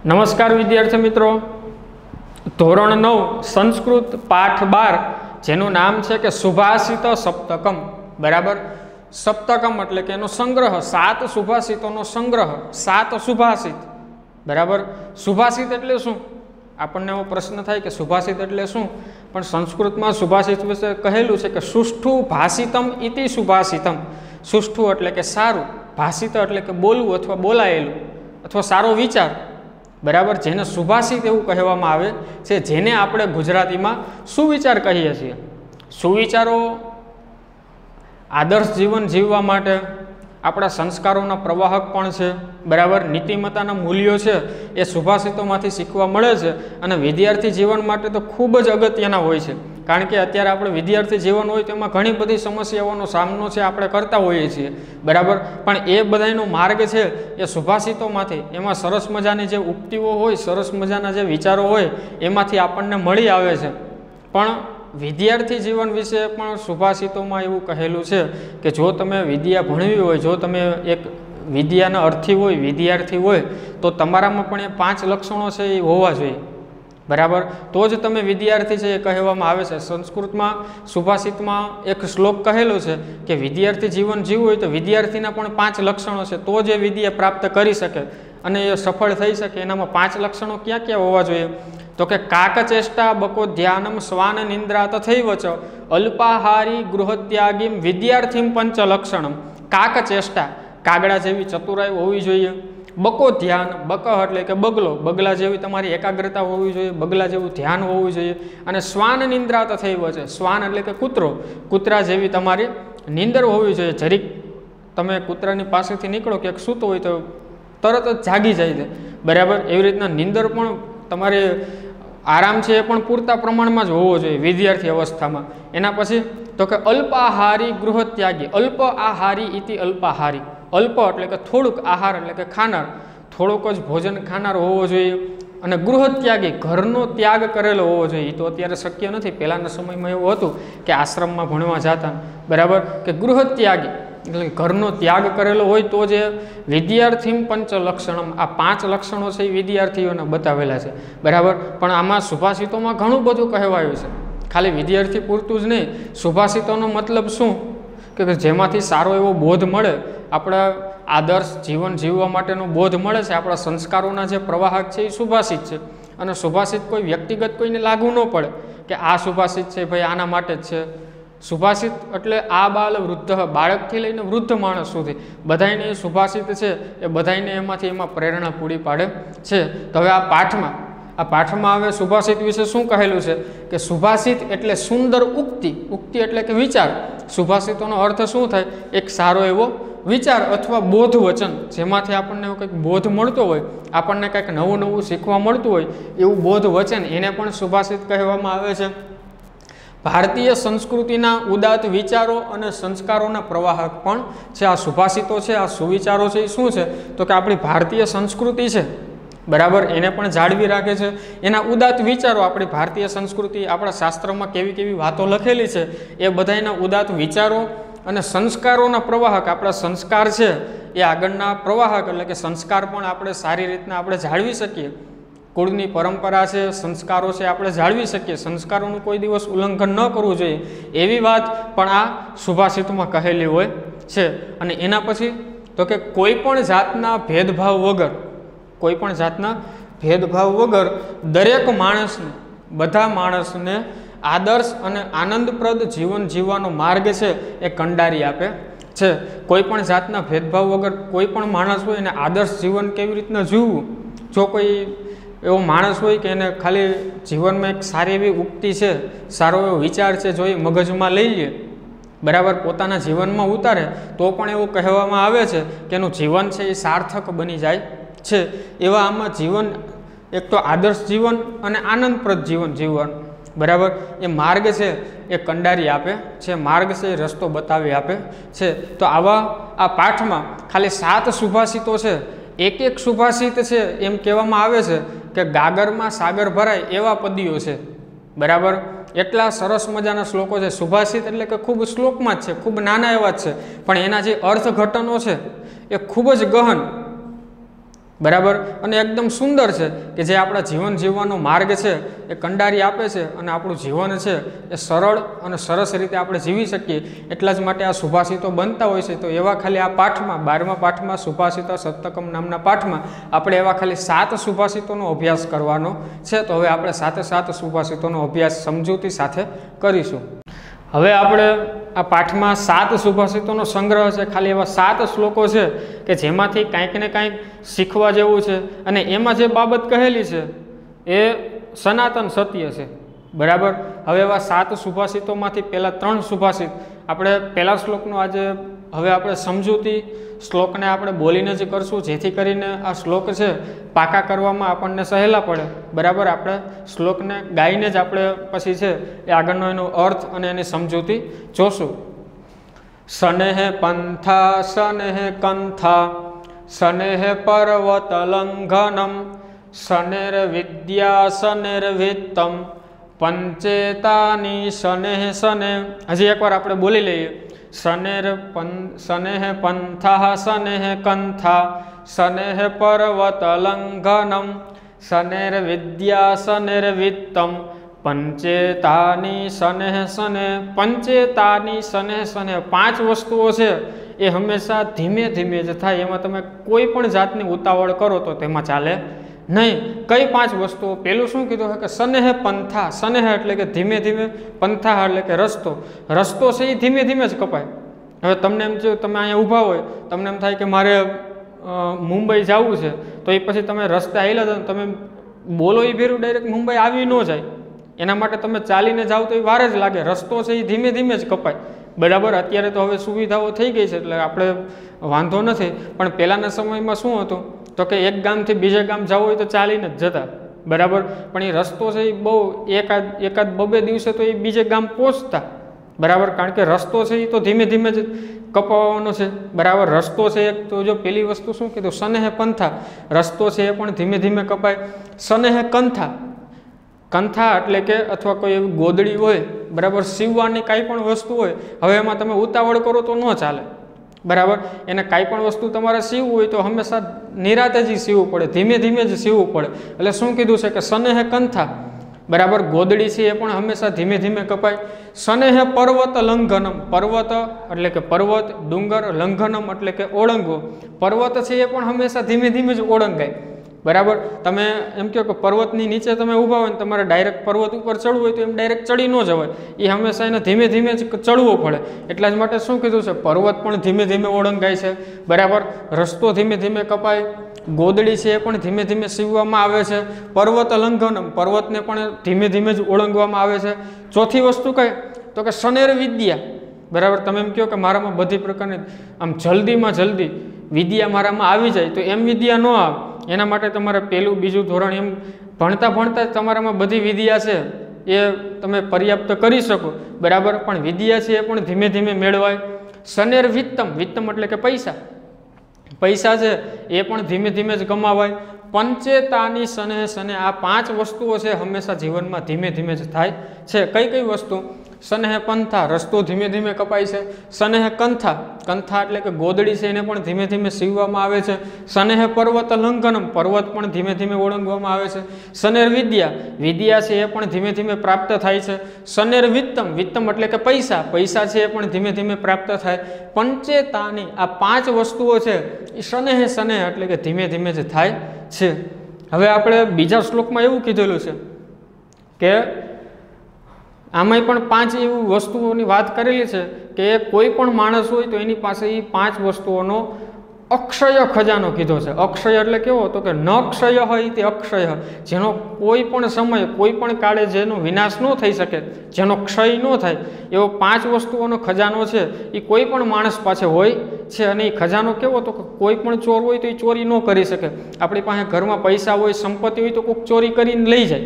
નમસ્કાર વિદ્યાર્થી મિત્રો, ધોરણ 9 સંસ્કૃત પાઠ 12 જેનું નામ છે કે સુભાષિત સપ્તકમ. બરાબર, સપ્તકમ એટલે કે એનો સંગ્રહ, 7 સુભાષિતોનો સંગ્રહ, 7 સુભાષિત. બરાબર, સુભાષિત એટલે શું? આપણને એવો પ્રશ્ન થાય કે સુભાષિત એટલે શું, પણ સંસ્કૃતમાં સુભાષિત વિશે કહેલું છે કે સુષ્ઠુ ભાષિતમ ઇતિ સુભાષિતમ. સુષ્ઠુ એટલે કે સારું, ભાષિત એટલે કે બોલવું અથવા બોલાયેલું અથવા સારો વિચાર. બરાબર, જેને સુભાષિત એવું કહેવામાં આવે છે, જેને આપણે ગુજરાતીમાં સુવિચાર કહીએ છીએ. સુવિચારો આદર્શ જીવન જીવવા માટે આપણા સંસ્કારોના પ્રવાહક પણ છે. બરાબર, નીતિમત્તાના મૂલ્યો છે એ સુભાષિતોમાંથી શીખવા મળે છે અને વિદ્યાર્થી જીવન માટે તો ખૂબ જ અગત્યના હોય છે. કારણ કે અત્યારે આપણે વિદ્યાર્થી જીવન હોય તેમાં ઘણી બધી સમસ્યાઓનો સામનો છે આપણે કરતા હોઈએ છીએ. બરાબર, પણ એ બધાનો માર્ગ છે એ સુભાષિતોમાંથી, એમાં સરસ મજાની જે ઉક્તિઓ હોય, સરસ મજાના જે વિચારો હોય એમાંથી આપણને મળી આવે છે. પણ વિદ્યાર્થી જીવન વિશે પણ સુભાષિતોમાં એવું કહેલું છે કે જો તમે વિદ્યા ભણવી હોય, જો તમે એક વિદ્યાના અર્થી હોય, વિદ્યાર્થી હોય, તો તમારામાં પણ એ 5 લક્ષણો છે એ હોવા જોઈએ. બરાબર, તો જ તમે વિદ્યાર્થી છે એ કહેવામાં આવે છે. સંસ્કૃતમાં સુભાષિતમાં એક શ્લોક કહેલો છે કે વિદ્યાર્થી જીવન જીવવું હોય તો વિદ્યાર્થીના પણ 5 લક્ષણો છે, તો જ એ વિદ્યા પ્રાપ્ત કરી શકે અને એ સફળ થઈ શકે. એનામાં 5 લક્ષણો ક્યાં ક્યાં હોવા જોઈએ? તો કે કાકચેષ્ટા બકો ધ્યાનમ શ્વાન નિંદ્રા તથૈવ ચ અલ્પાહારી ગૃહત્યાગીમ વિદ્યાર્થીમ પંચ લક્ષણમ. કાકચેષ્ટા, કાગડા જેવી ચતુરાઈ હોવી જોઈએ. બકો ધ્યાન, બક એટલે કે બગલો, બગલા જેવી તમારી એકાગ્રતા હોવી જોઈએ, બગલા જેવું ધ્યાન હોવું જોઈએ. અને શ્વાન નિંદ્રા તથૈવ ચ, શ્વાન એટલે કે કૂતરો, કૂતરા જેવી તમારી નીંદર હોવી જોઈએ. જરીક તમે કૂતરાની પાસેથી નીકળો ક્યાંક સૂતો હોય તો તરત જ જાગી જાય છે. બરાબર, એવી રીતના નીંદર પણ તમારે આરામ છે એ પણ પૂરતા પ્રમાણમાં જ હોવો જોઈએ વિદ્યાર્થી અવસ્થામાં. એના પછી તો કે અલ્પાહારી ગૃહત્યાગી, અલ્પ આહારી ઇતિ અલ્પાહારી. અલ્પ એટલે કે થોડુંક, આહાર એટલે કે ખાનાર, થોડુંક જ ભોજન ખાનાર હોવો જોઈએ. અને ગૃહત્યાગી, ઘરનો ત્યાગ કરેલો હોવો જોઈએ. એ તો અત્યારે શક્ય નથી, પહેલાંના સમયમાં એવું હતું કે આશ્રમમાં ભણવા જતા. બરાબર, કે ગૃહત્યાગી એટલે ઘરનો ત્યાગ કરેલો હોય તો જે વિદ્યાર્થી પંચ લક્ષણમ, આ 5 લક્ષણો છે એ વિદ્યાર્થીઓને બતાવેલા છે. બરાબર, પણ આમાં સુભાષિતોમાં ઘણું બધું કહેવાયું છે. ખાલી વિદ્યાર્થી પૂરતું જ નહીં, સુભાષિતોનો મતલબ શું કે જેમાંથી સારો એવો બોધ મળે, આપણા આદર્શ જીવન જીવવા માટેનો બોધ મળે છે, આપણા સંસ્કારોના જે પ્રવાહક છે એ સુભાષિત છે. અને સુભાષિત કોઈ વ્યક્તિગત કોઈને લાગુ ન પડે કે આ સુભાષિત છે ભાઈ આના માટે જ છે. સુભાષિત એટલે આ બાલ વૃદ્ધ, બાળકથી લઈને વૃદ્ધ માણસ સુધી બધાને એ સુભાષિત છે એ બધાને એમાં પ્રેરણા પૂરી પાડે છે. તો હવે આ પાઠમાં હવે સુભાષિત વિશે શું કહેલું છે કે સુભાષિત એટલે સુંદર ઉક્તિ, ઉક્તિ એટલે કે વિચાર. સુભાષિતોનો અર્થ શું થાય? એક સારો એવો વિચાર અથવા બોધ વચન, જેમાંથી આપણને કંઈક બોધ મળતો હોય, આપણને કંઈક નવું નવું શીખવા મળતું હોય, એવું બોધ વચન, એને પણ સુભાષિત કહેવામાં આવે છે. ભારતીય સંસ્કૃતિના ઉદાત્ત વિચારો અને સંસ્કારોના પ્રવાહક પણ છે આ સુભાષિતો છે, આ સુવિચારો છે. એ શું છે તો કે આપણી ભારતીય સંસ્કૃતિ છે, બરાબર, એને પણ જાળવી રાખે છે. એના ઉદાત્ત વિચારો, આપણી ભારતીય સંસ્કૃતિ, આપણા શાસ્ત્રમાં કેવી કેવી વાતો લખેલી છે એ બધાના ઉદાત્ત વિચારો અને સંસ્કારોના પ્રવાહક, આપણા સંસ્કાર છે એ આગળના પ્રવાહક, એટલે કે સંસ્કાર પણ આપણે સારી રીતના આપણે જાળવી શકીએ. કુળની પરંપરા છે, સંસ્કારો છે, આપણે જાળવી શકીએ. સંસ્કારોનું કોઈ દિવસ ઉલ્લંઘન ન કરવું જોઈએ, એવી વાત પણ આ સુભાષિતમાં કહેલી હોય છે. અને એના પછી તો કે કોઈ પણ જાતના ભેદભાવ વગર, કોઈ પણ જાતના ભેદભાવ વગર દરેક માણસને, બધા માણસને આદર્શ અને આનંદપ્રદ જીવન જીવવાનો માર્ગ છે એ કંડારી આપે છે. કોઈ પણ જાતના ભેદભાવ વગર કોઈ પણ માણસ હોય એને આદર્શ જીવન કેવી રીતના જીવવું. જો કોઈ એવો માણસ હોય કે એને ખાલી જીવનમાં એક સારી એવી ઉક્તિ છે, સારો એવો વિચાર છે, જો એ મગજમાં લઈ લે, બરાબર, પોતાના જીવનમાં ઉતારે, તો પણ એવું કહેવામાં આવે છે કે એનું જીવન છે એ સાર્થક બની જાય છે. એવા આમાં જીવન, એક તો આદર્શ જીવન અને આનંદપ્રદ જીવન જીવવાનું, બરાબર, એ માર્ગ છે એ કંડારી આપે છે, માર્ગ છે એ રસ્તો બતાવી આપે છે. તો આવા આ પાઠમાં ખાલી 7 સુભાષિતો છે. એક એક સુભાષિત છે એમ કહેવામાં આવે છે કે ગાગરમાં સાગર ભરાય એવા પદીઓ છે. બરાબર, એટલા સરસ મજાના શ્લોકો છે. સુભાષિત એટલે કે ખૂબ શ્લોકમાં જ છે, ખૂબ નાના એવા જ છે, પણ એના જે અર્થઘટનો છે એ ખૂબ જ ગહન, બરાબર, અને એકદમ સુંદર છે કે જે આપણા જીવન જીવવાનો માર્ગ છે એ કંડારી આપે છે અને આપણું જીવન છે એ સરળ અને સરસ રીતે આપણે જીવી શકીએ એટલા જ માટે આ સુભાષિતો બનતા હોય છે. તો એવા ખાલી આ પાઠમાં 12મા પાઠમાં સુભાષિતો સપ્તકમ નામના પાઠમાં આપણે એવા ખાલી 7 સુભાષિતોનો અભ્યાસ કરવાનો છે. તો હવે આપણે 7 સુભાષિતોનો અભ્યાસ સમજૂતી સાથે કરીશું. હવે આપણે આ પાઠમાં 7 સુભાષિતોનો સંગ્રહ છે. ખાલી એવા 7 શ્લોકો છે કે જેમાંથી કાંઈક ને કાંઈક શીખવા જેવું છે અને એમાં જે બાબત કહેલી છે એ સનાતન સત્ય છે. બરાબર, હવે એવા 7 સુભાષિતોમાંથી પહેલાં 3 સુભાષિત આપણે પહેલા શ્લોકનો આજે હવે આપણે સમજૂતી શ્લોકને આપણે બોલીને જ કરશું જેથી કરીને આ શ્લોક છે પાકા કરવામાં આપણને સહેલા પડે. બરાબર, આપણે શ્લોકને ગાઈને જ આપણે પછી છે એ આગળનો એનો અર્થ અને એની સમજૂતી જોશું. સનેહ પંથા સનેહ કંથા સનેહ પર્વત લંઘનમ સનેર વિદ્યા સનેર વિત્તમ પંચેતાની સનેહ સને. હજી એકવાર આપણે બોલી લઈએ. સનેહ પંથા સનેહ કંથા સનેહ પર્વત લંઘનમ સનેર વિદ્યા સનેર વિત્તમ પંચેતાની સનેહ સને. પંચેતાની સનેહ સને, 5 વસ્તુઓ છે એ હંમેશા ધીમે ધીમે જ થાય. એમાં તમે કોઈ પણ જાતની ઉતાવળ કરો તો તેમાં ચાલે નહીં. કઈ 5 વસ્તુઓ? પેલું શું કીધું કે સનેહ પંથા. સનેહ એટલે કે ધીમે ધીમે, પંથા એટલે કે રસ્તો. રસ્તો છે એ ધીમે ધીમે જ કપાય. હવે તમને એમ જો તમે અહીંયા ઊભા હોય, તમને એમ થાય કે મારે મુંબઈ જવું છે, તો એ પછી તમે રસ્તે આવેલા છો, તમે બોલો એ ભેરું ડાયરેક્ટ મુંબઈ આવી ન જાય. એના માટે તમે ચાલીને જાઓ તો એ વાર જ લાગે. રસ્તો છે એ ધીમે ધીમે જ કપાય. બરાબર, અત્યારે તો હવે સુવિધાઓ થઈ ગઈ છે એટલે આપણે વાંધો નથી, પણ પહેલાંના સમયમાં શું હતું તો કે એક ગામથી બીજે ગામ જવું હોય તો ચાલીને જ જતા. બરાબર, પણ એ રસ્તો છે એ બહુ એકાદ 2 દિવસે તો એ બીજે ગામ પહોંચતા. બરાબર, કારણ કે રસ્તો છે એ તો ધીમે ધીમે જ કપાવવાનો છે. બરાબર, રસ્તો છે એક તો જો પેલી વસ્તુ શું કીધું સનેહ પંથા, રસ્તો છે એ પણ ધીમે ધીમે કપાય. સનેહ કંથા, કંથા એટલે કે અથવા કોઈ એવી ગોદડી હોય, બરાબર, સીવવાની કાંઈ પણ વસ્તુ હોય, હવે એમાં તમે ઉતાવળ કરો તો ન ચાલે. બરાબર, એને કાંઈ પણ વસ્તુ તમારે સીવવું હોય તો હંમેશા નિરાતે જ સીવવું પડે, ધીમે ધીમે જ સીવવું પડે. એટલે શું કીધું છે કે સનેહ કંથા, બરાબર, ગોદડી છે એ પણ હંમેશા ધીમે ધીમે કપાય. સનેહ પર્વત લંઘનમ, પર્વત એટલે કે પર્વત, ડુંગર, લંઘનમ એટલે કે ઓળંગવો. પર્વત છે એ પણ હંમેશા ધીમે ધીમે જ ઓળંગાય. બરાબર, તમે એમ કહો કે પર્વતની નીચે તમે ઊભા હોય ને તમારે ડાયરેક્ટ પર્વત ઉપર ચડવું હોય તો એમ ડાયરેક્ટ ચડી ન જવાય. એ હંમેશા એને ધીમે ધીમે જ ચડવું પડે. એટલા જ માટે શું કીધું છે પર્વત પણ ધીમે ધીમે ઓળંગાય છે. બરાબર, રસ્તો ધીમે ધીમે કપાય. ગોદડી છે એ પણ ધીમે ધીમે સીવવામાં આવે છે. પર્વત લંઘનમ, પર્વતને પણ ધીમે ધીમે જ ઓળંગવામાં આવે છે. ચોથી વસ્તુ કઈ તો કે સનેર વિદ્યા. બરાબર, તમે એમ કહો કે મારામાં બધી પ્રકારની આમ જલ્દીમાં જલ્દી વિદ્યા મારામાં આવી જાય તો એમ વિદ્યા ન આવે. એના માટે તમારે પહેલું બીજું ધોરણ એમ ભણતા ભણતા જ તમારામાં બધી વિદ્યા છે એ તમે પર્યાપ્ત કરી શકો. બરાબર, પણ વિદ્યા છે એ પણ ધીમે ધીમે મેળવાય. સનેર વિત્તમ, વિત્તમ એટલે કે પૈસા, પૈસા છે એ પણ ધીમે ધીમે જ કમાવાય. પંચેતાની સનેહ સને, આ 5 વસ્તુઓ છે હંમેશા જીવનમાં ધીમે ધીમે જ થાય છે. કઈ કઈ વસ્તુ? સનેહ પંથા, રસ્તો ધીમે ધીમે કપાય છે. સનેહ કંથા, કંથા એટલે કે ગોદડી છે એને પણ ધીમે ધીમે સીવવામાં આવે છે. સનેહ પર્વત લંઘનમ, પર્વત પણ ધીમે ધીમે ઓળંગવામાં આવે છે. સનેર વિદ્યા, વિદ્યા છે એ પણ ધીમે ધીમે પ્રાપ્ત થાય છે. સનેર વિત્તમ, વિત્તમ એટલે કે પૈસા, પૈસા છે એ પણ ધીમે ધીમે પ્રાપ્ત થાય. પંચેતાની, આ 5 વસ્તુઓ છે એ સનેહ સનેહ એટલે કે ધીમે ધીમે જ થાય છે. હવે આપણે બીજા શ્લોકમાં એવું કીધેલું છે કે આમાંય પણ 5 એવી વસ્તુઓની વાત કરેલી છે કે કોઈ પણ માણસ હોય તો એની પાસે એ 5 વસ્તુઓનો અક્ષય ખજાનો કીધો છે. અક્ષય એટલે કેવો તો કે ન ક્ષય હોય તે અક્ષય, જેનો કોઈ પણ સમય કોઈ પણ કાળે જેનો વિનાશ ન થઈ શકે, જેનો ક્ષય ન થાય એવો 5 વસ્તુઓનો ખજાનો છે એ કોઈ પણ માણસ પાસે હોય છે. અને એ ખજાનો કેવો તો કે કોઈ પણ ચોર હોય તો એ ચોરી ન કરી શકે. આપણી પાસે ઘરમાં પૈસા હોય, સંપત્તિ હોય તો કોઈક ચોરી કરીને લઈ જાય,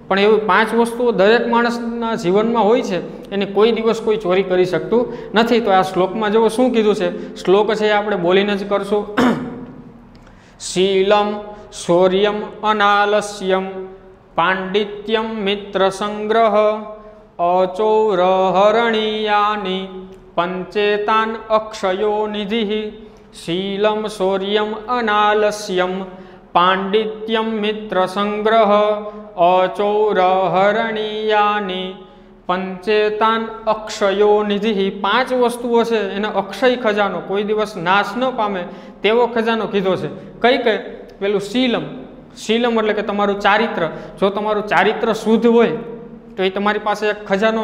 પણ એવી 5 વસ્તુઓ દરેક માણસના જીવનમાં હોય છે, એની કોઈ દિવસ કોઈ ચોરી કરી શકતું નથી. તો આ શ્લોકમાં જો શું કીધું છે, શ્લોક છે એ આપણે બોલીને જ કરશું. શીલમ શૌર્યમ અનાલસ્યમ પાંડિત્યમ મિત્ર સંગ્રહ અચૌરહરણીયાની પંચેતાન અક્ષયો નિધિ. શીલમ શૌર્યમ અનાલસ્યમ પાંડિત્યમ મિત્ર સંગ્રહ અચૌરહરણીયાની પંચેતાન અક્ષયો નિધિ. 5 વસ્તુઓ છે એને અક્ષય ખજાનો, કોઈ દિવસ નાશ ન પામે તેવો ખજાનો કીધો છે. કઈ કઈ? પેલું શીલમ. શીલમ એટલે કે તમારું ચારિત્ર. જો તમારું ચારિત્ર શુદ્ધ હોય તો એ તમારી પાસે એક ખજાનો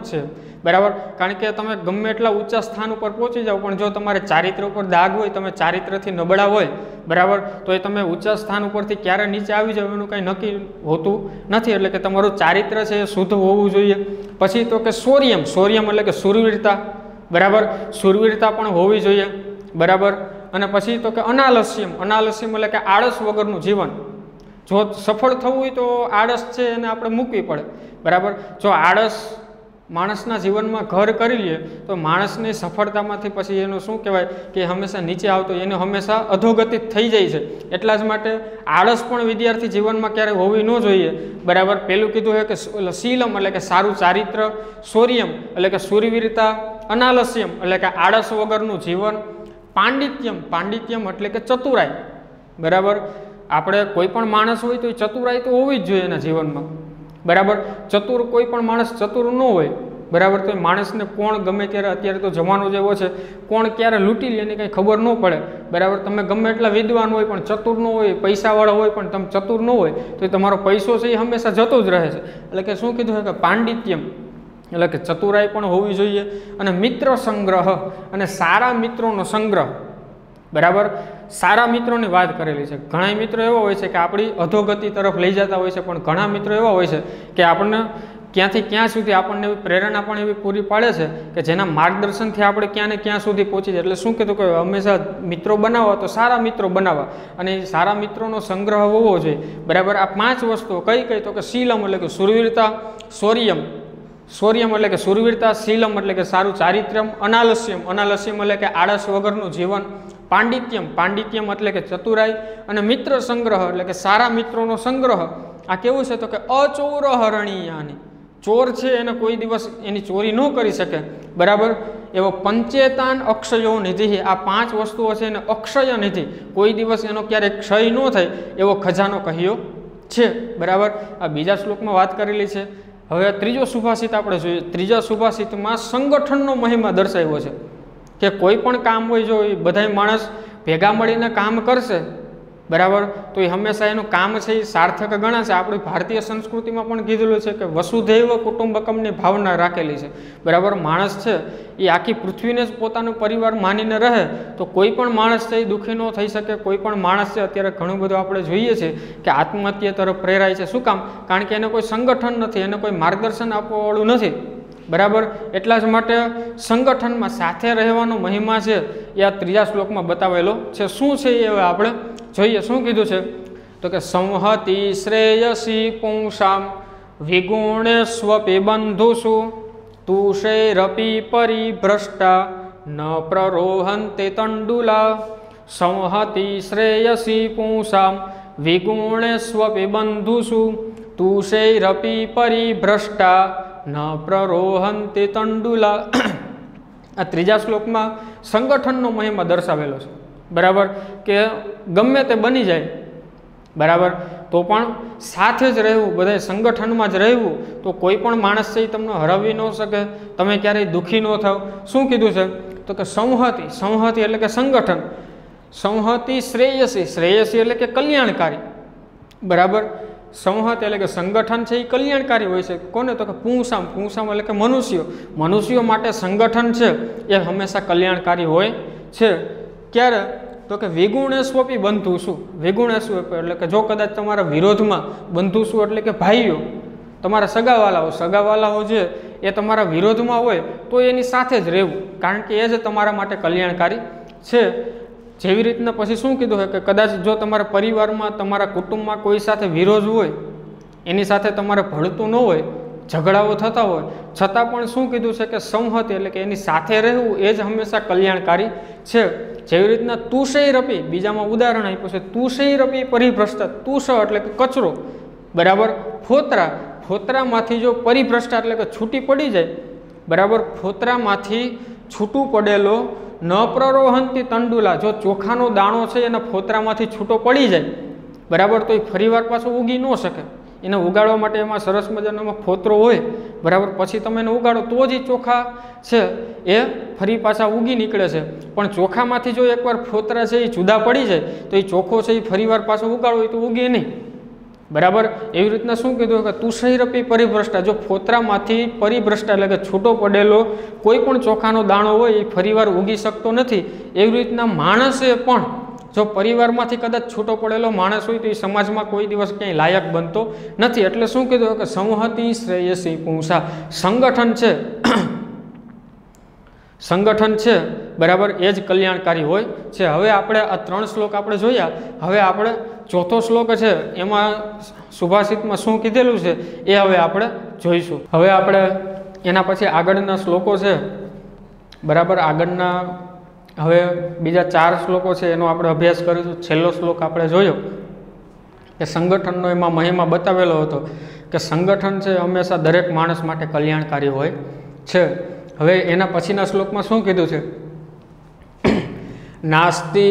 જ છે, બરાબર. કારણ કે તમે ગમે એટલા ઊંચા સ્થાન ઉપર પહોંચી જાઓ, પણ જો તમારે ચારિત્ર ઉપર દાગ હોય, તમે ચારિત્રથી નબળા હોય, બરાબર, તો એ તમે ઊંચા સ્થાન ઉપરથી ક્યારે નીચે આવી જાવ એનું કંઈ નક્કી હોતું નથી. એટલે કે તમારું ચારિત્ર છે એ શુદ્ધ હોવું જોઈએ. પછી તો કે શૌર્યમ. શૌર્યમ એટલે કે શૂરવીરતા, બરાબર, શૂરવીરતા પણ હોવી જોઈએ, બરાબર. અને પછી તો કે અનાલસ્યમ. અનાલસ્યમ એટલે કે આળસ વગરનું જીવન. જો સફળ થવું હોય તો આળસ છે એને આપણે મૂકવી પડે, બરાબર. જો આળસ માણસના જીવનમાં ઘર કરી લે તો માણસની સફળતામાંથી પછી એનું શું કહેવાય કે હંમેશા નીચે આવતો, એને હંમેશા અધોગતિ થઈ જાય છે. એટલા જ માટે આળસ પણ વિદ્યાર્થી જીવનમાં ક્યારેય હોવી ન જોઈએ, બરાબર. પેલું કીધું છે કે શીલમ એટલે કે સારું ચારિત્ર, શૌર્યમ એટલે કે શૂરવીરતા, અનાલસ્યમ એટલે કે આળસ વગરનું જીવન, પાંડિત્યમ. પાંડિત્યમ એટલે કે ચતુરાઈ, બરાબર. આપણે કોઈ પણ માણસ હોય તો એ ચતુરાઈ તો હોવી જ જોઈએ એના જીવનમાં, બરાબર. ચતુર કોઈ પણ માણસ ચતુર ન હોય, બરાબર, તો એ માણસને કોણ ગમે ત્યારે, અત્યારે તો જમાનો જેવો છે, કોણ ક્યારે લૂંટી લે એની કંઈ ખબર ન પડે, બરાબર. તમે ગમે એટલા વિદ્વાન હોય પણ ચતુર ન હોય, પૈસાવાળા હોય પણ તમે ચતુર ન હોય તો એ તમારો પૈસો છે એ હંમેશા જતો જ રહે છે. એટલે કે શું કીધું છે કે પાંડિત્યમ એટલે કે ચતુરાઈ પણ હોવી જોઈએ. અને મિત્ર સંગ્રહ અને સારા મિત્રોનો સંગ્રહ, બરાબર. સારા મિત્રોની વાત કરેલી છે. ઘણા મિત્રો એવા હોય છે કે આપણી અધોગતિ તરફ લઈ જતા હોય છે, પણ ઘણા મિત્રો એવા હોય છે કે આપણને ક્યાંથી ક્યાં સુધી આપણને એવી પ્રેરણા પણ એવી પૂરી પાડે છે કે જેના માર્ગદર્શનથી આપણે ક્યાં ને ક્યાં સુધી પહોંચી જાય. એટલે શું કીધું કે હંમેશા મિત્રો બનાવવા તો સારા મિત્રો બનાવવા, અને એ સારા મિત્રોનો સંગ્રહ હોવો જોઈએ, બરાબર. આ 5 વસ્તુઓ કઈ કઈ? તો કે શીલમ એટલે કે શૂરવીરતા, શૌર્યમ. શૌર્યમ એટલે કે શૂરવીરતા, શીલમ એટલે કે સારું ચારિત્ર્યમ, અનાલસ્યમ. અનાલસ્યમ એટલે કે આળસ વગરનું જીવન, પાંડિત્યમ. પાંડિત્યમ એટલે કે ચતુરાઈ, અને મિત્ર સંગ્રહ એટલે કે સારા મિત્રોનો સંગ્રહ. આ કેવું છે? તો કે અચૌરહરણીયાની. ચોર છે એને કોઈ દિવસ એની ચોરી ન કરી શકે, બરાબર. એવો પંચેતાન અક્ષયો નિધિ. આ 5 વસ્તુઓ છે એને અક્ષય નિધિ, કોઈ દિવસ એનો ક્યારેક ક્ષય ન થાય એવો ખજાનો કહ્યો છે, બરાબર. આ બીજા શ્લોકમાં વાત કરેલી છે. હવે ત્રીજો સુભાષિત આપણે જોઈએ. ત્રીજા સુભાષિતમાં સંગઠનનો મહિમા દર્શાવ્યો છે કે કોઈ પણ કામ હોય, જો એ બધા માણસ ભેગા મળીને કામ કરશે, બરાબર, તો એ હંમેશા એનું કામ છે એ સાર્થક ગણાશે. આપણી ભારતીય સંસ્કૃતિમાં પણ કીધેલું છે કે વસુધૈવ કુટુંબકમની ભાવના રાખેલી છે, બરાબર. માણસ છે એ આખી પૃથ્વીને જ પોતાનો પરિવાર માનીને રહે તો કોઈ પણ માણસ છે એ દુઃખી ન થઈ શકે. કોઈ પણ માણસ છે, અત્યારે ઘણું બધું આપણે જોઈએ છે કે આત્મહત્યા તરફ પ્રેરાય છે. શું કામ? કારણ કે એને કોઈ સંગઠન નથી, એને કોઈ માર્ગદર્શન આપવાવાળું નથી, બરાબર. એટલા જ માટે સંગઠનમાં સાથે રહેવાનો મહિમા છે એ આ ત્રીજા શ્લોકમાં બતાવેલો છે. શું છે એ હવે આપણે જોઈએ. શું કીધું છે? તો કે સંહતિ શ્રેયસી પુંસામ વિગુણેસ્વપી બંધુષુ તુષેરપી પરિભ્રષ્ટા ન પ્રરોહંતે તંડુલા. સંહતિ શ્રેયસી પુંસામ વિગુણેસ્વપી બંધુષુ તુષેરપી પરિભ્રષ્ટા ન પ્રરોહંતે તંડુલા. આ ત્રીજા શ્લોકમાં સંગઠનનો મહિમા દર્શાવેલો છે, બરાબર. કે ગમે તે બની જાય, બરાબર, તો પણ સાથે જ રહેવું, બધાય સંગઠનમાં જ રહેવું, તો કોઈ પણ માણસ છે એ તમને હરાવી ન શકે, તમે ક્યારેય દુઃખી ન થાવ. શું કીધું છે? તો કે સંહતિ. સંહતિ એટલે કે સંગઠન. સંહતિ શ્રેયસી. શ્રેયસી એટલે કે કલ્યાણકારી, બરાબર. સંહત એટલે કે સંગઠન છે એ કલ્યાણકારી હોય છે. કોને? તો કે પુંસામ. પુંસામ એટલે કે મનુષ્યો. મનુષ્યો માટે સંગઠન છે એ હંમેશા કલ્યાણકારી હોય છે. ક્યારે? તો કે વિગુણેસ્વપી બંધુષુ. વિગુણેસ્વપ એટલે કે જો કદાચ તમારા વિરોધમાં, બંધુષુ એટલે કે ભાઈઓ, તમારા સગાવાલાઓ છે એ તમારા વિરોધમાં હોય તો એની સાથે જ રહેવું, કારણ કે એ જ તમારા માટે કલ્યાણકારી છે. જેવી રીતના પછી શું કીધું છે કે કદાચ જો તમારા પરિવારમાં, તમારા કુટુંબમાં કોઈ સાથે વિરોધ હોય, એની સાથે તમારે ભળતું ન હોય, ઝઘડાઓ થતા હોય, છતાં પણ શું કીધું છે કે સંહતિ એટલે કે એની સાથે રહેવું એ જ હંમેશા કલ્યાણકારી છે. જેવી રીતના તુષૈરપી, બીજામાં ઉદાહરણ આપ્યું છે, તુષૈરપી પરિભ્રષ્ટ. તુષ એટલે કે કચરો, બરાબર. ફોતરા. ફોતરામાંથી જો પરિભ્રષ્ટ એટલે કે છૂટી પડી જાય, બરાબર, ફોતરામાંથી છૂટું પડેલો ન પ્રરોહંતી તંડુલા. જો ચોખાનો દાણો છે એના ફોતરામાંથી છૂટો પડી જાય, બરાબર, તો એ ફરીવાર પાછો ઉગી ન શકે. એને ઉગાડવા માટે એમાં સરસ મજાનો ફોતરો હોય, બરાબર, પછી તમે એને ઉગાડો તો જ એ ચોખા છે એ ફરી પાછા ઉગી નીકળે છે. પણ ચોખામાંથી જો એકવાર ફોતરા છે એ જુદા પડી જાય તો એ ચોખ્ખો છે એ ફરીવાર પાછો ઉગાડવો હોય તો ઉગે નહીં. બરાબર, એવી રીતના શું કીધું કે તુષૈરપી પરિભ્રષ્ટા, જો ફોતરામાંથી પરિભ્રષ્ટા એટલે કે છૂટો પડેલો કોઈ પણ ચોખાનો દાણો હોય એ ફરીવાર ઉગી શકતો નથી. એવી રીતના માણસે પણ જો પરિવારમાંથી કદાચ છૂટો પડેલો માણસ હોય તો એ સમાજમાં કોઈ દિવસ ક્યાંય લાયક બનતો નથી. એટલે શું કીધું કે સંહતિ શ્રેયસી પુંસા, સંગઠન છે બરાબર એ જ કલ્યાણકારી હોય છે. હવે આપણે આ 3 શ્લોક આપણે જોયા. હવે આપણે ચોથો શ્લોક છે એમાં સુભાષિતમાં શું કીધેલું છે એ હવે આપણે જોઈશું. હવે આપણે એના પછી આગળના શ્લોકો છે બરાબર, આગળના હવે બીજા 4 શ્લોકો છે એનો આપણે અભ્યાસ કરીશું. છેલ્લો શ્લોક આપણે જોયો કે સંગઠનનો એમાં મહિમા બતાવેલો હતો કે સંગઠન છે હંમેશા દરેક માણસ માટે કલ્યાણકારી હોય છે. હવે એના પછીના શ્લોકમાં શું કીધું છે? નાસ્તિ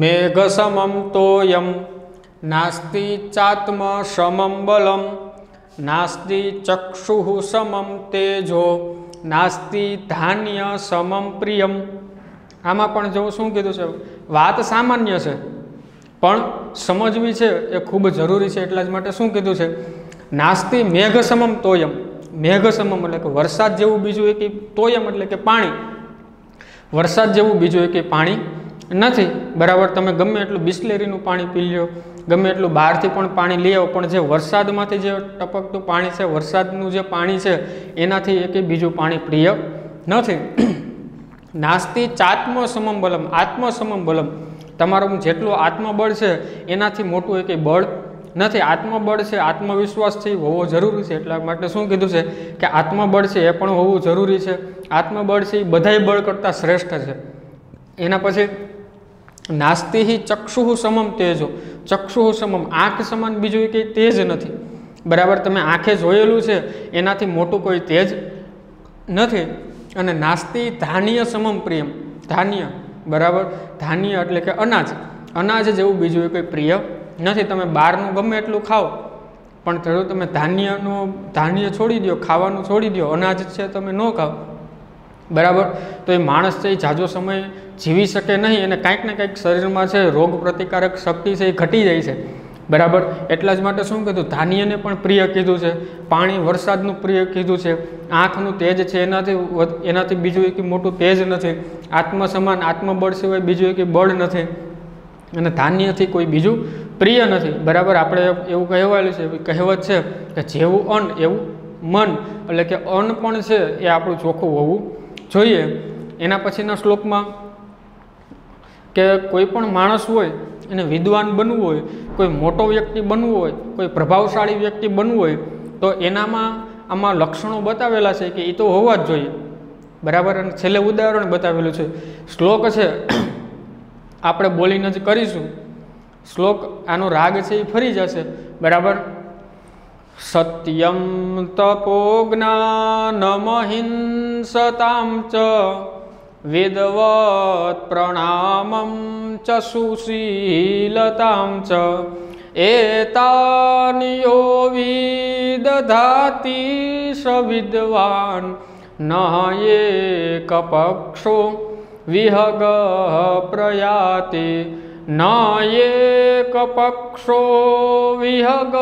મેઘ સમમ તોયમ નાસ્તિ ચાત્મ સમમ બલમ નાસ્તિ ચક્ષુઃ સમમ તેજો નાસ્તિ ધાન્ય સમમ પ્રિયમ. આમાં પણ જો શું કીધું છે, વાત સામાન્ય છે પણ સમજવી છે એ ખૂબ જરૂરી છે. એટલા જ માટે શું કીધું છે? નાસ્તિ મેઘ સમમ તોયમ. મેઘ સમમ એટલે કે વરસાદ જેવું બીજું એક તોયમ એટલે કે પાણી. વરસાદ જેવું બીજું એક પાણી નથી. બરાબર, તમે ગમે એટલું બિસ્લેરીનું પાણી પી લો, ગમે એટલું બહારથી પણ પાણી લઈ આવો, પણ જે વરસાદમાંથી જે ટપકતું પાણી છે, વરસાદનું જે પાણી છે એનાથી એક બીજું પાણી પ્રિય નથી. નાસ્તિ ચાત્મ સમમ બલમ, આત્મ સમમ બલમ. તમારું જેટલું આત્મબળ છે એનાથી મોટું એક બળ નથી. આત્મબળ છે, આત્મવિશ્વાસ છે એ હોવો જરૂરી છે. એટલા માટે શું કીધું છે કે આત્મબળ છે એ પણ હોવું જરૂરી છે. આત્મબળ છે એ બધાય બળ કરતાં શ્રેષ્ઠ છે. એના પછી નાસ્તિ ચક્ષુઃ સમમ તેજો. ચક્ષુઃ સમમ, આંખ સમાન બીજું કંઈ તેજ નથી. બરાબર, તમે આંખે જોયેલું છે એનાથી મોટું કોઈ તેજ નથી. અને નાસ્તિ ધાન્ય સમમ પ્રિયમ. ધાન્ય, બરાબર, ધાન્ય એટલે કે અનાજ. અનાજ જેવું બીજું કોઈ પ્રિય નથી. તમે બહારનું ગમે એટલું ખાઓ પણ જો તમે ધાન્ય છોડી દો, ખાવાનું છોડી દો, અનાજ છે તમે ન ખાઓ, બરાબર, તો એ માણસ છે એ ઝાઝો સમય જીવી શકે નહીં. અને કાંઈક ને કાંઈક શરીરમાં છે રોગ પ્રતિકારક શક્તિ છે એ ઘટી જાય છે. બરાબર, એટલા જ માટે શું કીધું? ધાન્યને પણ પ્રિય કીધું છે, પાણી વરસાદનું પ્રિય કીધું છે, આંખનું તેજ છે એનાથી બીજું એક મોટું તેજ નથી. આત્મ સમાન આત્મબળ સિવાય બીજું એક બળ નથી. અને ધાન્યથી કોઈ બીજું પ્રિય નથી. બરાબર, આપણે એવું કહેવાયેલું છે, કહેવત છે કે જેવું અન્ન એવું મન. એટલે કે અન્ન પણ છે એ આપણું ચોખ્ખું હોવું જોઈએ. એના પછીના શ્લોકમાં કે કોઈ પણ માણસ હોય એને વિદ્વાન બનવું હોય, કોઈ મોટો વ્યક્તિ બનવું હોય, કોઈ પ્રભાવશાળી વ્યક્તિ બનવું હોય તો આમાં લક્ષણો બતાવેલા છે કે એ તો હોવા જ જોઈએ. બરાબર, અને છેલ્લે ઉદાહરણ બતાવેલું છે. શ્લોક છે આપણે બોલીને જ કરીશું. શ્લોક આનો રાગ છે એ ફરી જશે. બરાબર, સત્યમ તપો જ્ઞાનમહિંસતાં ચ વિદવત પ્રણામં ચ સુશીલતાં ચ એતાનિ યો વિદધાતિ સ વિદ્વાન ન એકપક્ષો વિહગ પ્રયાતિ ન એકપક્ષો વિહગ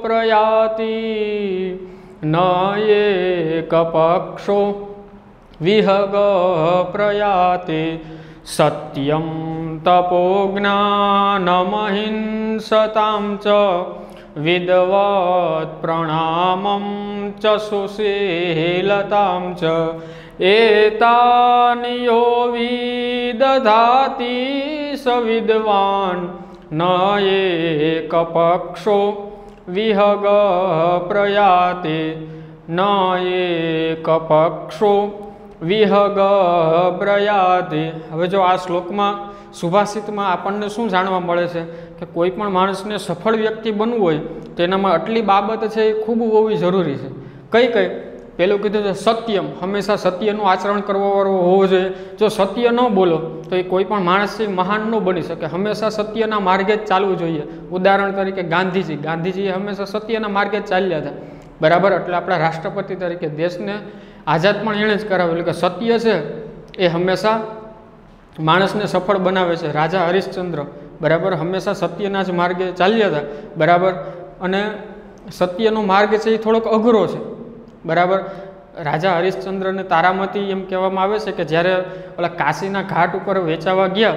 પ્રયાતિ ન એકપક્ષો વિહગ પ્રયાતિ સત્યમ તપો જ્ઞાનમહિંસતાં ચ વિદવત પ્રણામં ચ સુશીલતાં ચ એતાનિ યો વિદધાતિ સ વિદ્વાન ન એકપક્ષો વિહગ પ્રયાતિ ન એકપક્ષો વિહગ પ્રયાતિ. હવે જો આ શ્લોકમાં સુભાષિતમાં આપણને શું જાણવા મળે છે કે કોઈ પણ માણસને સફળ વ્યક્તિ બનવું હોય તો એનામાં આટલી બાબત છે એ ખૂબ હોવી જરૂરી છે. કઈ પેલું કીધું છે સત્યમ, હંમેશા સત્યનું આચરણ કરવાવાળો હોવો જોઈએ. જો સત્ય ન બોલો તો એ કોઈ પણ માણસ મહાન ન બની શકે. હંમેશા સત્યના માર્ગે જ ચાલવું જોઈએ. ઉદાહરણ તરીકે ગાંધીજીએ હંમેશા સત્યના માર્ગે જ ચાલ્યા હતા, બરાબર. એટલે આપણા રાષ્ટ્રપતિ તરીકે દેશને આઝાદ પણ એણે જ કરાવેલું કે સત્ય છે એ હંમેશા માણસને સફળ બનાવે છે. રાજા હરિશ્ચંદ્ર, બરાબર, હંમેશા સત્યના જ માર્ગે ચાલ્યા હતા, બરાબર. અને સત્યનો માર્ગ છે એ થોડોક અઘરો છે, બરાબર. રાજા હરિશ્ચંદ્રને તારામતી એમ કહેવામાં આવે છે કે જ્યારે ઓલા કાશીના ઘાટ ઉપર વેચાવા ગયા,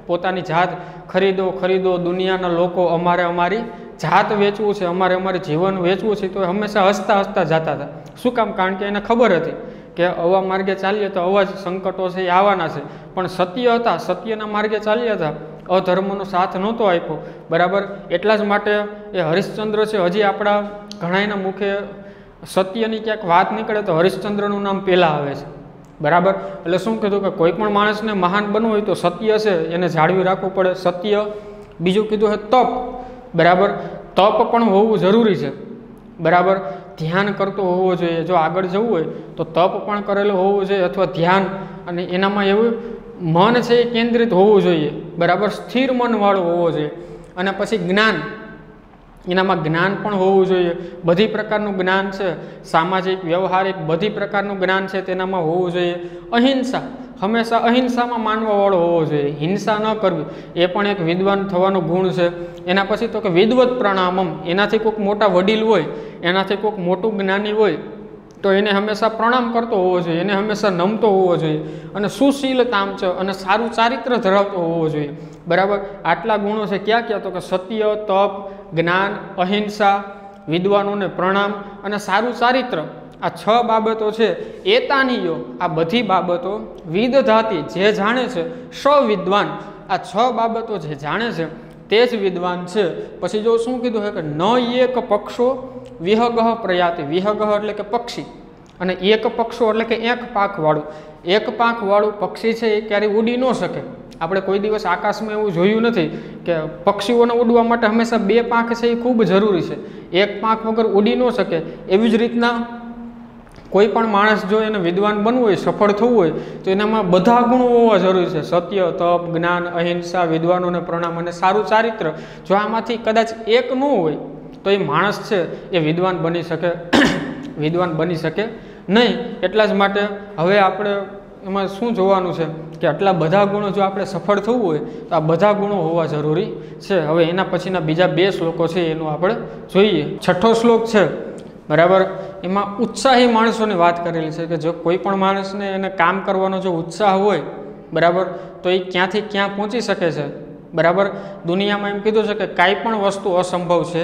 પોતાની જાત ખરીદો દુનિયાના લોકો, અમારી જાત વેચવું છે, અમારે જીવન વેચવું છે, તો હંમેશા હસતા જતા હતા. શું કામ? કારણ કે એને ખબર હતી કે આવા માર્ગે ચાલીએ તો આવા જ સંકટો છે એ આવવાના છે. પણ સત્ય હતા, સત્યના માર્ગે ચાલ્યા હતા, અધર્મનો સાથ નહોતો આપ્યો, બરાબર. એટલા જ માટે એ હરિશ્ચંદ્ર છે. હજી આપણા ઘણાના મુખે સત્યની ક્યાંક વાત નીકળે તો હરિશ્ચંદ્રનું નામ પહેલાં આવે છે, બરાબર. એટલે શું કીધું કે કોઈ પણ માણસને મહાન બનવું હોય તો સત્ય છે એને જાળવી રાખવું પડે. સત્ય. બીજું કીધું છે તપ, બરાબર. તપ પણ હોવું જરૂરી છે, બરાબર. ધ્યાન કરતો હોવો જોઈએ. જો આગળ જવું હોય તો તપ પણ કરેલું હોવું જોઈએ, અથવા ધ્યાન, અને એનામાં એવું મન છે એ કેન્દ્રિત હોવું જોઈએ, બરાબર. સ્થિર મનવાળું હોવો જોઈએ. અને પછી જ્ઞાન, એનામાં જ્ઞાન પણ હોવું જોઈએ. બધી પ્રકારનું જ્ઞાન છે, સામાજિક, વ્યવહારિક, બધી પ્રકારનું જ્ઞાન છે તેનામાં હોવું જોઈએ. અહિંસા, હંમેશા અહિંસામાં માનવાવાળો હોવો જોઈએ. હિંસા ન કરવી એ પણ એક વિદ્વાન થવાનો ગુણ છે. એના પછી તો કે વિદવત પ્રણામમ, એનાથી કોઈક મોટા વડીલ હોય, એનાથી કોઈક મોટું જ્ઞાની હોય તો એને હંમેશા પ્રણામ કરતો હોવો જોઈએ, એને હંમેશા નમતો હોવો જોઈએ. અને સુશીલતામ છે, અને સારું ચારિત્ર ધરાવતો હોવો જોઈએ, બરાબર. આટલા ગુણો છે. ક્યાં તો કે સત્ય, તપ, જ્ઞાન, અહિંસા, વિદ્વાનોને પ્રણામ અને સારું ચારિત્ર. આ 6 બાબતો છે. એતાનીયો, આ બધી બાબતો વિદધાતી, જે જાણે છે, સવિદ્વાન, આ 6 બાબતો જે જાણે છે તે જ વિદ્વાન છે. પછી જો શું કીધું છે કે ન એક પક્ષો વિહગહ પ્રયાતિ. વિહગહ એટલે કે પક્ષી, અને એક પક્ષો એટલે કે એક પાંખવાળું. એક પાંખવાળું પક્ષી છે એ ક્યારેય ઉડી ન શકે. આપણે કોઈ દિવસ આકાશમાં એવું જોયું નથી કે પક્ષીઓને ઉડવા માટે હંમેશા 2 પાંખ છે એ ખૂબ જરૂરી છે. એક પાંખ વગર ઉડી ન શકે. એવી જ રીતના કોઈ પણ માણસ જો એને વિદ્વાન બનવું હોય, સફળ થવું હોય, તો એનામાં બધા ગુણો હોવા જરૂરી છે. સત્ય, તપ, જ્ઞાન, અહિંસા, વિદ્વાનોને પ્રણામ અને સારું ચારિત્ર. જો આમાંથી કદાચ એક ન હોય તો એ માણસ છે એ વિદ્વાન બની શકે નહીં. એટલા જ માટે હવે આપણે એમાં શું જોવાનું છે કે આટલા બધા ગુણો જો આપણે સફળ થવું હોય તો આ બધા ગુણો હોવા જરૂરી છે. હવે એના પછીના બીજા 2 શ્લોકો છે એનું આપણે જોઈએ. 6થો શ્લોક છે, બરાબર. એમાં ઉત્સાહી માણસોની વાત કરેલી છે કે જો કોઈ પણ માણસને એને કામ કરવાનો જો ઉત્સાહ હોય, બરાબર, તો એ ક્યાંથી ક્યાં પહોંચી શકે છે, બરાબર. દુનિયામાં એમ કીધું છે કે કાંઈ પણ વસ્તુ અસંભવ છે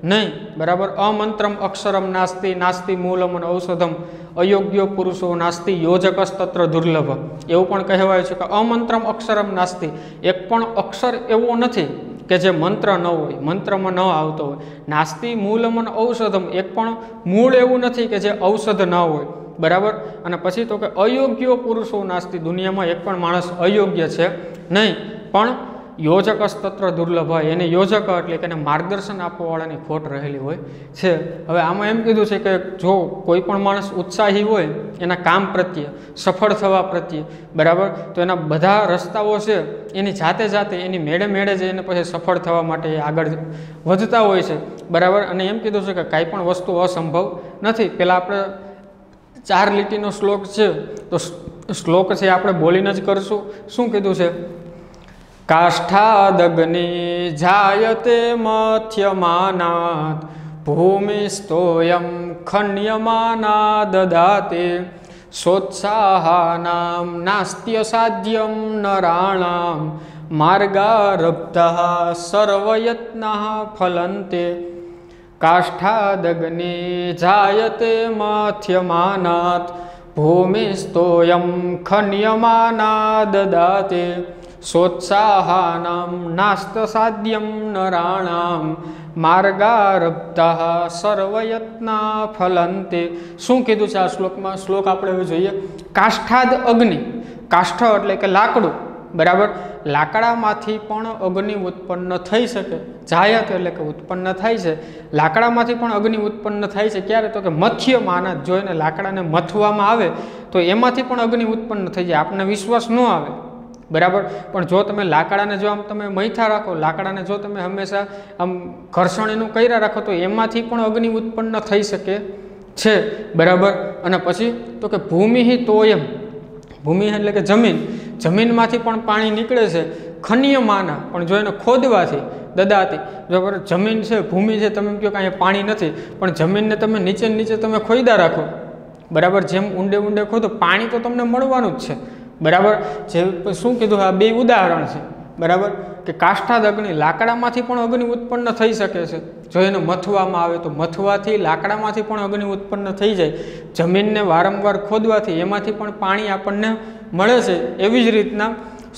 નહીં, બરાબર. અમંત્રમ અક્ષરમ નાસ્તિ મૂલમ અને ઔષધમ અયોગ્ય પુરુષો નાસ્તિ યોજકસ્તત્ર દુર્લભ. એવું પણ કહેવાય છે કે અમંત્રમ અક્ષરમ નાસ્તિ, એક પણ અક્ષર એવો નથી કે જે મંત્ર ન હોય, મંત્રમાં ન આવતો હોય. નાસ્તિ મૂલમ અને ઔષધમ, એક પણ મૂળ એવું નથી કે જે ઔષધ ન હોય, બરાબર. અને પછી તો કે અયોગ્ય પુરુષો નાસ્તિ, દુનિયામાં એક પણ માણસ અયોગ્ય છે નહીં, પણ યોજકસ્તત્ર દુર્લભ, એને યોજક એટલે કે એને માર્ગદર્શન આપવાવાળાની ખોટ રહેલી હોય છે. હવે આમાં એમ કીધું છે કે જો કોઈ પણ માણસ ઉત્સાહી હોય એના કામ પ્રત્યે, સફળ થવા પ્રત્યે, બરાબર, તો એના બધા રસ્તાઓ છે એની જાતે એની મેળે જઈને પછી સફળ થવા માટે એ આગળ વધતા હોય છે, બરાબર. અને એમ કીધું છે કે કાંઈ પણ વસ્તુ અસંભવ નથી. પહેલાં આપણે 4 લીટીનો શ્લોક છે તો શ્લોક છે આપણે બોલીને જ કરશું. શું કીધું છે? કાષ્ઠાદગ્નિ જાયતે મથ્યમાનાત ભૂમિસ્તોયમ ખન્યમાના દદાતે સોત્સાહાનામ નાસ્ત્ય સાધ્યમ નરાણામ માર્ગારબ્ધઃ સર્વયત્નઃ ફલન્તે. કાષ્ઠાદગ્નિ જાયતે મથ્યમાનાત ભૂમિસ્તોયમ ખન્યમાના દદાતે સોત્સાહાનામ નાસ્ત સાધ્યમ નરાણામ માર્ગારબ્ધઃ સર્વયત્ના ફલન્તે. શું કીધું છે આ શ્લોકમાં? શ્લોક આપણે હવે જોઈએ. કાષ્ઠાદ અગ્નિ, કાષ્ઠ એટલે કે લાકડું, બરાબર, લાકડામાંથી પણ અગ્નિ ઉત્પન્ન થઈ શકે. જાયત એટલે કે ઉત્પન્ન થાય છે. લાકડામાંથી પણ અગ્નિ ઉત્પન્ન થાય છે. ક્યારે? તો કે મથ્યમાના, જો એને લાકડાને મથવામાં આવે તો એમાંથી પણ અગ્નિ ઉત્પન્ન થઈ જાય. આપણને વિશ્વાસ ન આવે, બરાબર, પણ જો તમે લાકડાને જો આમ તમે મૈથા રાખો, લાકડાને જો તમે હંમેશા આમ ઘર્ષણ એનું કર્યા રાખો તો એમાંથી પણ અગ્નિ ઉત્પન્ન થઈ શકે છે, બરાબર. અને પછી તો કે ભૂમિ તોયમ, ભૂમિ એટલે કે જમીન, જમીનમાંથી પણ પાણી નીકળે છે. ખનિયમાના, પણ જો એને ખોદવાથી દદાતી, જો જમીન છે, ભૂમિ છે, તમે કહો કે અહીંયા પાણી નથી, પણ જમીનને તમે નીચે નીચે તમે ખોદા રાખો, બરાબર, જેમ ઊંડે ઊંડે ખોદો પાણી તો તમને મળવાનું જ છે, બરાબર. જે શું કીધું, આ બે ઉદાહરણ છે, બરાબર, કે કાષ્ઠાદ અગ્નિ, લાકડામાંથી પણ અગ્નિ ઉત્પન્ન થઈ શકે છે. જો એને મથવામાં આવે તો મથવાથી લાકડામાંથી પણ અગ્નિ ઉત્પન્ન થઈ જાય. જમીનને વારંવાર ખોદવાથી એમાંથી પણ પાણી આપણને મળે છે. એવી જ રીતના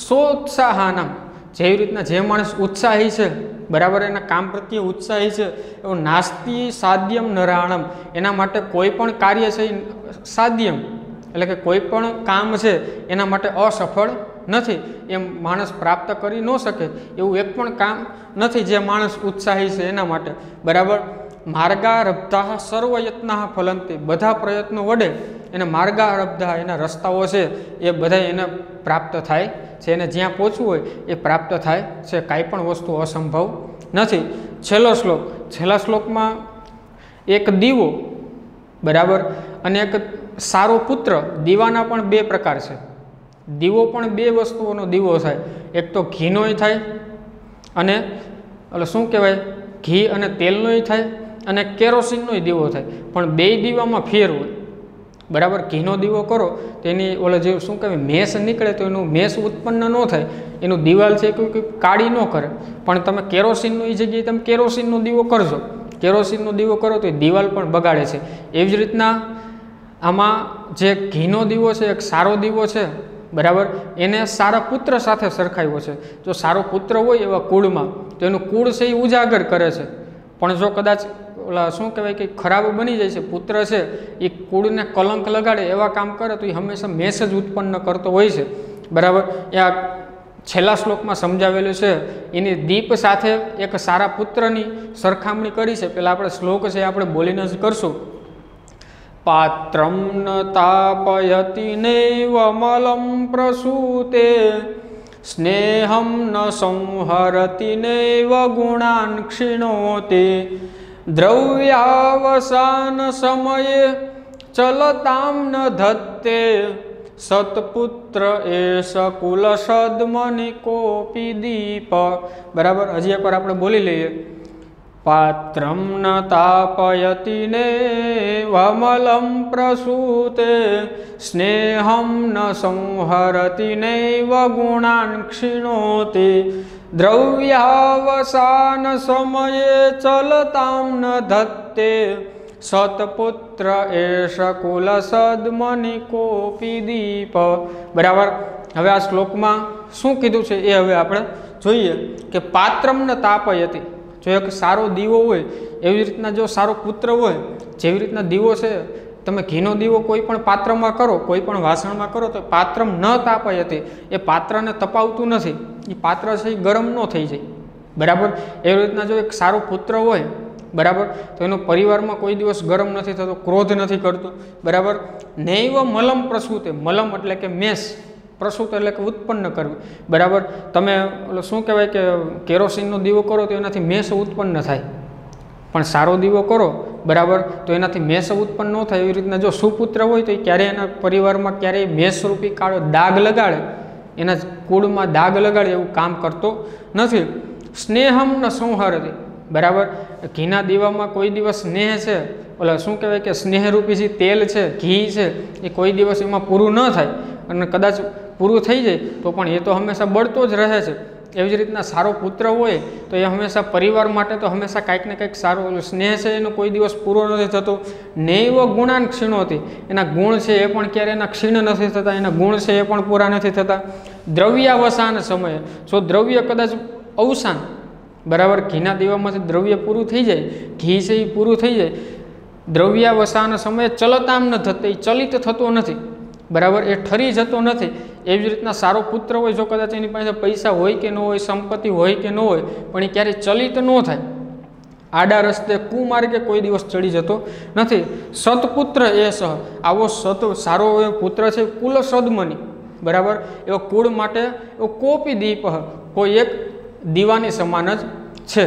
સોત્સાહાનામ, જેવી રીતના જે માણસ ઉત્સાહી છે, બરાબર, એના કામ પ્રત્યે ઉત્સાહી છે, એવું નાસ્તિ સાધ્યમ નરાણમ, એના માટે કોઈ પણ કાર્ય છે સાધ્યમ એટલે કે કોઈ પણ કામ છે એના માટે અસફળ નથી, એમ માણસ પ્રાપ્ત કરી ન શકે એવું એક પણ કામ નથી જે માણસ ઉત્સાહી છે એના માટે, બરાબર. માર્ગારબ્ધા સર્વયત્ના ફલંતી, બધા પ્રયત્નો વડે એને માર્ગારબ્ધા, એના રસ્તાઓ છે એ બધા એને પ્રાપ્ત થાય છે, એને જ્યાં પહોંચવું હોય એ પ્રાપ્ત થાય છે. કાંઈ પણ વસ્તુ અસંભવ નથી. છેલ્લો શ્લોક, છેલ્લા શ્લોકમાં એક દીવો, બરાબર, અને એક સારો પુત્ર. દીવાના પણ બે પ્રકાર છે. દીવો પણ બે વસ્તુઓનો દીવો થાય, એક તો ઘીનોય થાય અને એટલે શું કહેવાય, ઘી અને તેલનોય થાય, અને કેરોસીનનોય દીવો થાય. પણ બે દીવામાં ફેર હોય, બરાબર. ઘીનો દીવો કરો તો એની જે શું કહેવાય મેસ નીકળે તો એનું મેસ ઉત્પન્ન ન થાય, એનું દિવાલ છે કોઈ કાળી ન કરે. પણ તમે કેરોસીનનો એ જગ્યાએ તમે કેરોસીનનો દીવો કરજો, કેરોસીનનો દીવો કરો તો એ દિવાલ પણ બગાડે છે. એવી જ રીતના આમાં જે ઘીનો દીવો છે એક સારો દીવો છે, બરાબર, એને સારા પુત્ર સાથે સરખાવ્યો છે. જો સારો પુત્ર હોય એવા કુળમાં તો એનું કુળ છે એ ઉજાગર કરે છે. પણ જો કદાચ ઓલા શું કહેવાય કે ખરાબ બની જાય છે, પુત્ર છે એ કુળને કલંક લગાડે એવા કામ કરે તો એ હંમેશા મેસ જ ઉત્પન્ન કરતો હોય છે, બરાબર. એ આ છેલ્લા શ્લોકમાં સમજાવેલું છે. એની દીપ સાથે એક સારા પુત્રની સરખામણી કરી છે. પહેલાં આપણે શ્લોક છે આપણે બોલીને જ કરશું. પાત્રમ ન તાપયતિ નૈવ મલમ પ્રસૂતે સ્નેહમ ન સંહરતિ નૈવ ગુણાન ક્ષિણોતિ દ્રવ્યાવસાન સમયે ચલતામ ન ધત્તે સત્પુત્ર એષ કુલ સદ્મનિ કોપી દીપ. બરાબર, હજી એકવાર આપણે બોલી લઈએ. પાત્રમ ન તાપયતિ નૈવમલમ પ્રસૂતે સ્નેહમ ન સંહરતિ નૈવ ગુણાન ક્ષિણોતિ દ્રવ્યાવસાન સમયે ચલતામ ન ધત્તે સત્પુત્ર એષ કુલ સદ્મનિ કોપી દીપ. બરાબર. હવે આ શ્લોકમાં શું કીધું છે એ હવે આપણે જોઈએ કે પાત્રમ ન તાપયતિ, જો એક સારો દીવો હોય એવી રીતના જો સારો પુત્ર હોય, જેવી રીતના દીવો છે, તમે ઘીનો દીવો કોઈ પણ પાત્રમાં કરો, કોઈ પણ વાસણમાં કરો તો પાત્રમ ન તાપયતિ, એ પાત્રને તપાવતું નથી, એ પાત્ર છે એ ગરમ ન થઈ જાય, બરાબર. એવી રીતના જો એક સારો પુત્ર હોય, બરાબર, તો એનો પરિવારમાં કોઈ દિવસ ગરમ નથી થતો, ક્રોધ નથી કરતો, બરાબર. નૈવ મલમ પ્રસૂતે, મલમ એટલે કે મેસ, પ્રસૂત એટલે કે ઉત્પન્ન કરવું, બરાબર. તમે શું કહેવાય કે કેરોસીનનો દીવો કરો તો એનાથી મેસ ઉત્પન્ન થાય, પણ સારો દીવો કરો, બરાબર, તો એનાથી મેસ ઉત્પન્ન ન થાય. એવી રીતના જો સુપુત્ર હોય તો એ ક્યારેય એના પરિવારમાં ક્યારેય મેષરૂપી કાળો દાગ લગાડે, એના કુળમાં દાગ લગાડે એવું કામ કરતો નથી. સ્નેહમ ન સંહરતિ, બરાબર. ઘીના દીવામાં કોઈ દિવસ સ્નેહ છે, ઓલા શું કહેવાય કે સ્નેહરૂપી જે તેલ છે, ઘી છે, એ કોઈ દિવસ એમાં પૂરું ન થાય, અને કદાચ પૂરું થઈ જાય તો પણ એ તો હંમેશા બળતો જ રહે છે. એવી જ રીતના સારો પુત્ર હોય તો એ હંમેશા પરિવાર માટે તો હંમેશા કંઈક ને કંઈક સારો સ્નેહ છે એનો કોઈ દિવસ પૂરો નથી થતો. નૈવ ગુણાન ક્ષીણોતી, એના ગુણ છે એ પણ ક્યારે એના ક્ષીણ નથી થતા, એના ગુણ છે એ પણ પૂરા નથી થતા. દ્રવ્યાવસાન સમયે, જો દ્રવ્ય કદાચ અવસાન, બરાબર, ઘીના દીવામાંથી દ્રવ્ય પૂરું થઈ જાય, ઘી છે એ પૂરું થઈ જાય, દ્રવ્યાવસાન સમયે ચલતામ ન થતે, એ ચલિત થતો નથી, બરાબર, એ ઠરી જતો નથી. એવી જ રીતના સારો પુત્ર હોય, જો કદાચ એની પાસે પૈસા હોય કે ન હોય, સંપત્તિ હોય કે ન હોય, પણ એ ક્યારેય ચલિત ન થાય, આડા રસ્તે કુમાર્ગે કોઈ દિવસ ચડી જતો નથી. સતપુત્ર એ સહ, આવો સારો એવો પુત્ર છે, કુલ સદમની, બરાબર, એવો કુળ માટે એવો કોપી દીપ, કોઈ એક દીવાની સમાન જ છે,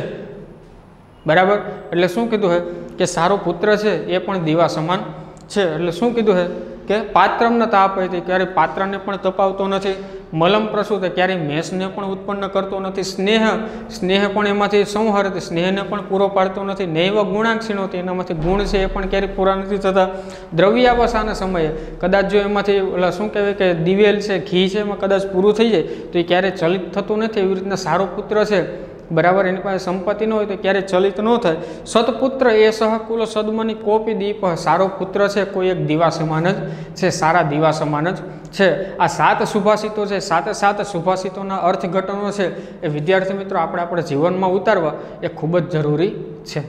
બરાબર. એટલે શું કીધું છે કે સારો પુત્ર છે એ પણ દીવા સમાન છે. એટલે શું કીધું છે કે પાત્રમને તાપ હોય ક્યારેય પાત્રને પણ તપાવતો નથી, મલમ પ્રસૂત ક્યારેય મેષને પણ ઉત્પન્ન કરતો નથી, સ્નેહ પણ એમાંથી સંહાર સ્નેહને પણ પૂરો પાડતો નથી, નૈવ ગુણાક્ષીણો એનામાંથી ગુણ છે એ પણ ક્યારેય પૂરા નથી થતા. દ્રવ્યાવસાના સમયે કદાચ જો એમાંથી શું કહેવાય કે દિવેલ છે, ઘી છે, એમાં કદાચ પૂરું થઈ જાય તો એ ક્યારેય ચલિત થતું નથી. એવી રીતના સારો પુત્ર છે, બરાબર, એની પાસે સંપત્તિ ન હોય તો ક્યારેય ચલિત ન થાય. સતપુત્ર એ સહકુલ સદમની કોપી દીપ, સારો પુત્ર છે કોઈ એક દીવા સમાન જ છે, સારા દીવા સમાન જ છે. આ 7 સુભાષિતો છે, 7 સુભાષિતોના અર્થઘટનો છે, એ વિદ્યાર્થી મિત્રો આપણે આપણા જીવનમાં ઉતારવા એ ખૂબ જ જરૂરી છે.